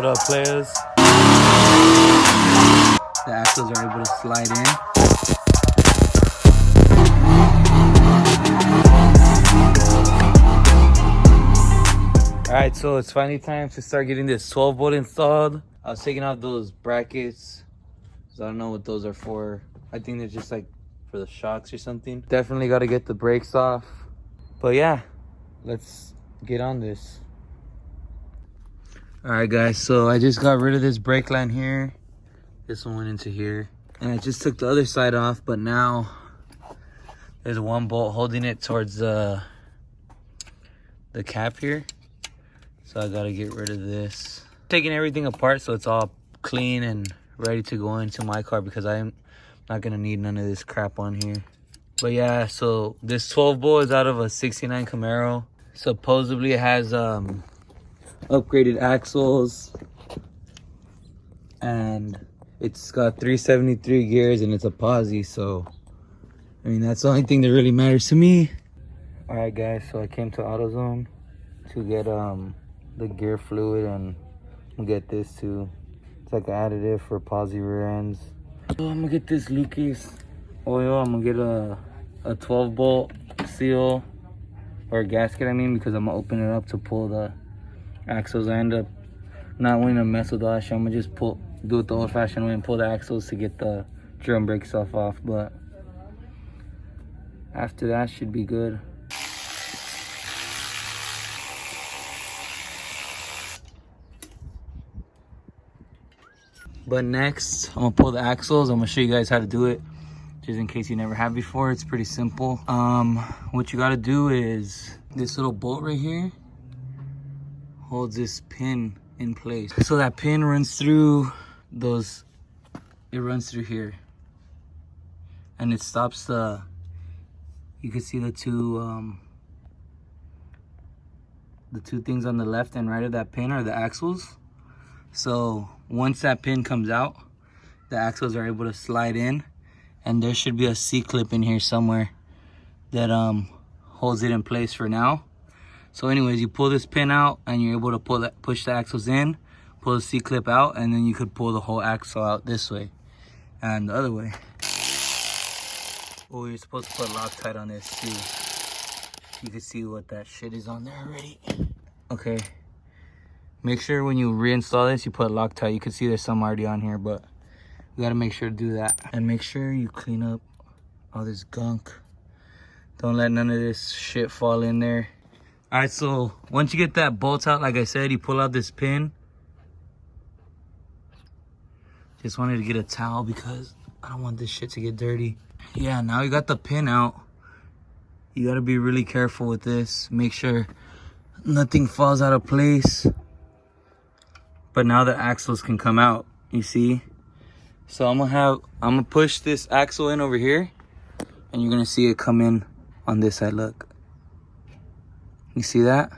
What up, players? The axles are able to slide in. Alright, so it's finally time to start getting this 12 volt installed. I was taking off those brackets, so I don't know what those are for. I think they're just like for the shocks or something. Definitely got to get the brakes off. But yeah, let's get on this. Alright guys, so I just got rid of this brake line here. This one went into here. And I just took the other side off, but now there's one bolt holding it towards the cap here. So I gotta get rid of this. Taking everything apart so it's all clean and ready to go into my car because I'm not gonna need none of this crap on here. But yeah, so this 12 volt is out of a 69 Camaro. Supposedly it has upgraded axles and it's got 373 gears and it's a posi, so I mean that's the only thing that really matters to me. All right guys, so I came to AutoZone to get the gear fluid, and I'm gonna get this too. It's like an additive for posi rear ends. So I'm gonna get this Lucas oil. I'm gonna get a 12 bolt seal or gasket, I mean, because I'm gonna open it up to pull the axles. I end up not wanting to mess with all that shit. I'm gonna just do it the old fashioned way and pull the axles to get the drum brake stuff off, but after that should be good. But next, I'm gonna pull the axles. I'm gonna show you guys how to do it, just in case you never have before. It's pretty simple. What you gotta do is this little bolt right here holds this pin in place. So that pin runs through those, it runs through here. And it stops you can see the two things on the left and right of that pin are the axles. So once that pin comes out, the axles are able to slide in, and there should be a C-clip in here somewhere that holds it in place for now. So anyways, you pull this pin out and you're able to push the axles in, pull the C-clip out, and then you could pull the whole axle out this way and the other way. Oh, you're supposed to put Loctite on this too. You can see what that shit is on there already. Okay. Make sure when you reinstall this, you put Loctite. You can see there's some already on here, but you gotta make sure to do that. And make sure you clean up all this gunk. Don't let none of this shit fall in there. All right, so once you get that bolt out, like I said, you pull out this pin. Just wanted to get a towel because I don't want this shit to get dirty. Yeah, now you got the pin out. You gotta be really careful with this. Make sure nothing falls out of place. But now the axles can come out, you see? So I'm gonna push this axle in over here, and you're gonna see it come in on this side, look. You see that?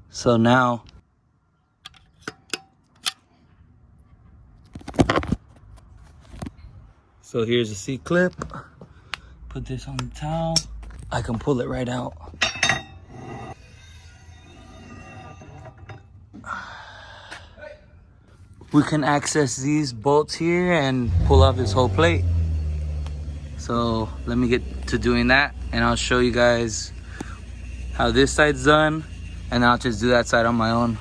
So now, so here's a C-clip. Put this on the towel. I can pull it right out. We can access these bolts here and pull off this whole plate. So let me get to doing that, and I'll show you guys how this side's done, and I'll just do that side on my own.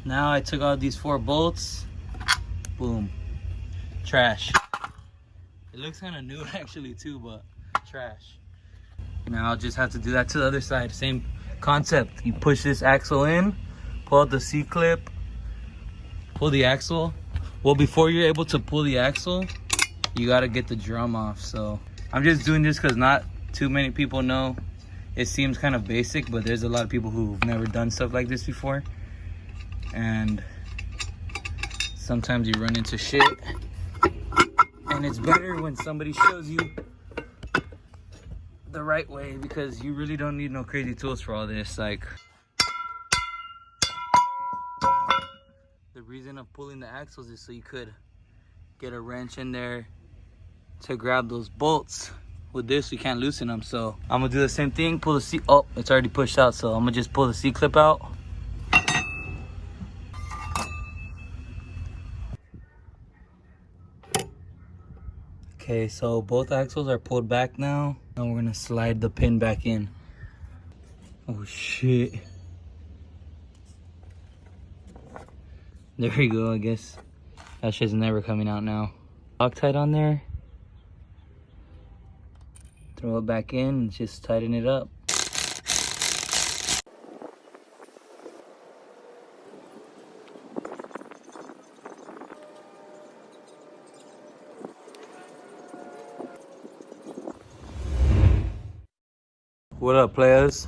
Now I took out these 4 bolts. Boom. Trash. It looks kind of new actually too, but trash. Now I'll just have to do that to the other side. Same concept. You push this axle in, pull out the C-clip, pull the axle. Well, before you're able to pull the axle, you got to get the drum off. So I'm just doing this because not too many people know. It seems kind of basic, but there's a lot of people who've never done stuff like this before, and sometimes you run into shit, and it's better when somebody shows you the right way, because you really don't need no crazy tools for all this. Like, the reason of pulling the axles is so you could get a wrench in there to grab those bolts with this we can't loosen them. So I'm gonna do the same thing, pull the C, oh, it's already pushed out. So I'm gonna just pull the C-clip out. Okay, so both axles are pulled back now. Now we're gonna slide the pin back in. Oh shit. There we go, I guess. That shit's never coming out now. Loctite on there. Throw it back in and just tighten it up. What up, players?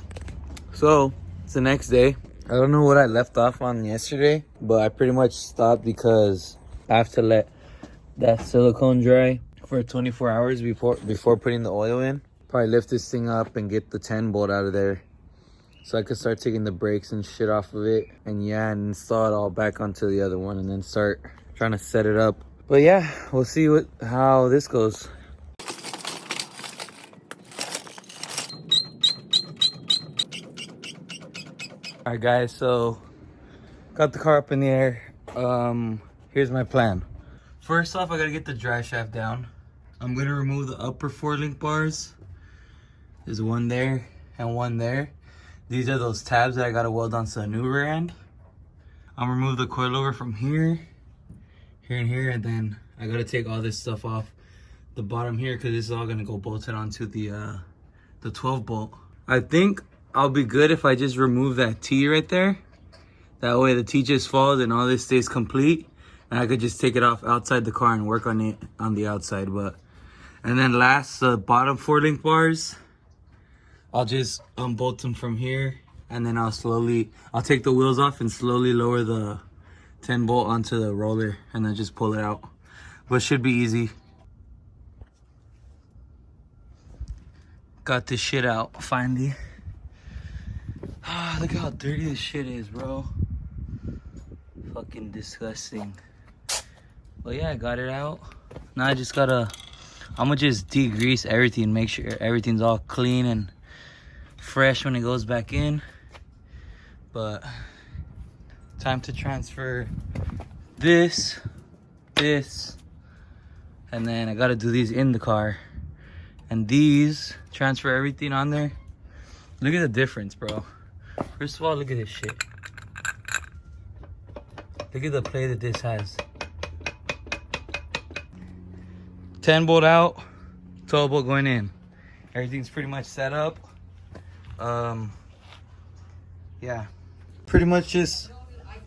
So it's the next day. I don't know what I left off on yesterday, but I pretty much stopped because I have to let that silicone dry for 24 hours before putting the oil in. Probably lift this thing up and get the 10 bolt out of there so I could start taking the brakes and shit off of it, and yeah, and install it all back onto the other one and then start trying to set it up. But yeah, we'll see how this goes. All right, guys, so got the car up in the air. Here's my plan. First off, I gotta get the drive shaft down. I'm gonna remove the upper 4 link bars. There's one there and one there. These are those tabs that I gotta weld onto the new rear end. I'm gonna remove the coilover from here, here and here, and then I gotta take all this stuff off the bottom here because this is all gonna go bolted onto the 12 bolt. I think I'll be good if I just remove that T right there. That way the T just falls and all this stays complete. And I could just take it off outside the car and work on it on the outside. And then last, the bottom 4 link bars, I'll just unbolt them from here. And then I'll take the wheels off and slowly lower the 10 bolt onto the roller and then just pull it out. But it should be easy. Got this shit out finally. Look how dirty this shit is, bro. Fucking disgusting. But yeah, I got it out. Now I just I'm gonna just degrease everything, make sure everything's all clean and fresh when it goes back in. But time to transfer this, and then I gotta do these in the car. And these, transfer everything on there. Look at the difference, bro. First of all, look at this shit. Look at the play that this has. 10 bolt out, 12 bolt going in. Everything's pretty much set up. Yeah. Pretty much just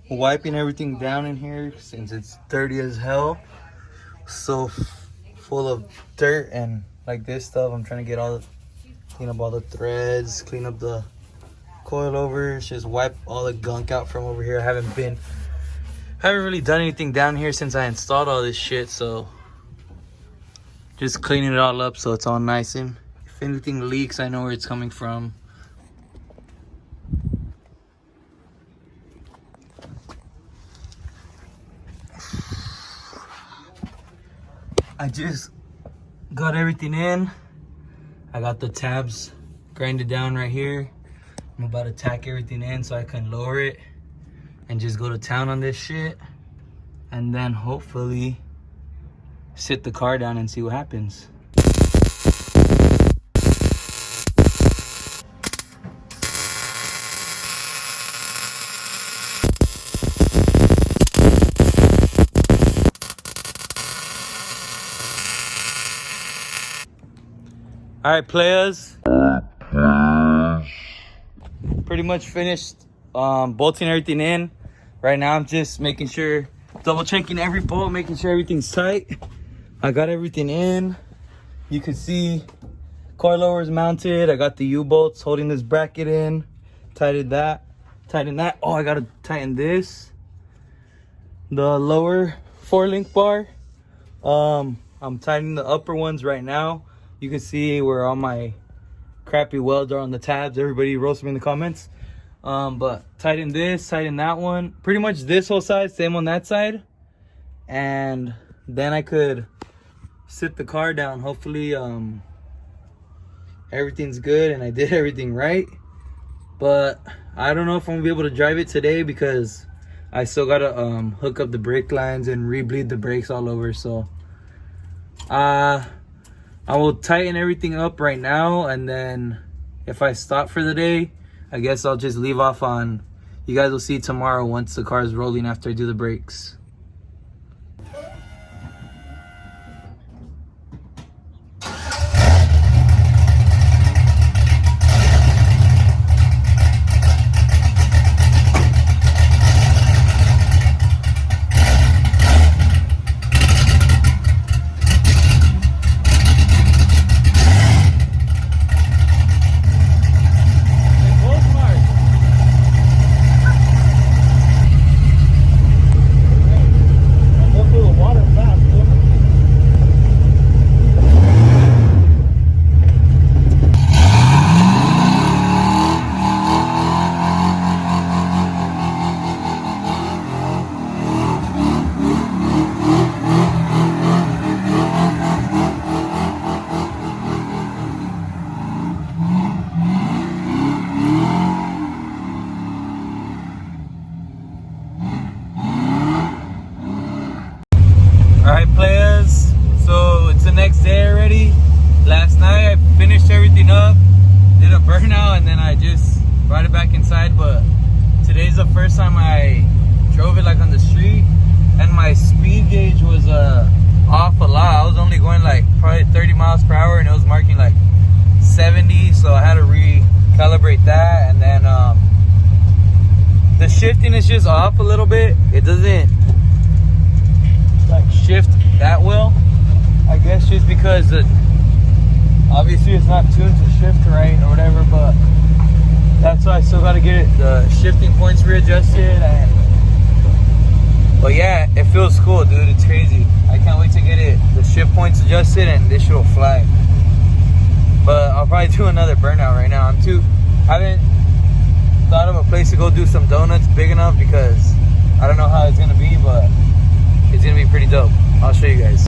wiping everything down in here since it's dirty as hell. So full of dirt and like this stuff. I'm trying to get clean up all the threads, clean up the coilovers, just wipe all the gunk out from over here. I haven't really done anything down here since I installed all this shit, so just cleaning it all up so it's all nice, and if anything leaks, I know where it's coming from. I just got everything in. I got the tabs grinded down right here. I'm about to tack everything in so I can lower it and just go to town on this shit. And then hopefully sit the car down and see what happens. All right, players. Pretty much finished bolting everything in. Right now I'm just making sure, double checking every bolt, making sure everything's tight. I got everything in. You can see coilovers mounted. I got the U-bolts holding this bracket in. Tighten that. Oh, I gotta tighten this. The lower 4 link bar. I'm tightening the upper ones right now. You can see where all my crappy welds are on the tabs. Everybody roast me in the comments. But tighten this, tighten that one. Pretty much this whole side, same on that side. And then I could sit the car down. Hopefully everything's good and I did everything right. But I don't know if I'm gonna be able to drive it today because I still gotta hook up the brake lines and re-bleed the brakes all over. So I will tighten everything up right now, and then if I stop for the day, I guess I'll just leave off on. You guys will see tomorrow once the car is rolling after I do the brakes. Alright players, so it's the next day already. Last night I finished everything up, did a burnout, and then I just brought it back inside. But today's the first time I drove it like on the street, and my speed gauge was off a lot. I was only going like probably 30 miles per hour and it was marking like 70, so I had to recalibrate that. And then the shifting is just off a little bit. It doesn't like shift that well, I guess, just because obviously it's not tuned to shift right or whatever. But that's why I still got to get the shifting points readjusted. But yeah, it feels cool, dude. It's crazy. I can't wait to get the shift points adjusted, and this shit will fly. But I'll probably do another burnout right now. I haven't thought of a place to go do some donuts big enough because I don't know how it's gonna be, but it's gonna be pretty dope. I'll show you guys.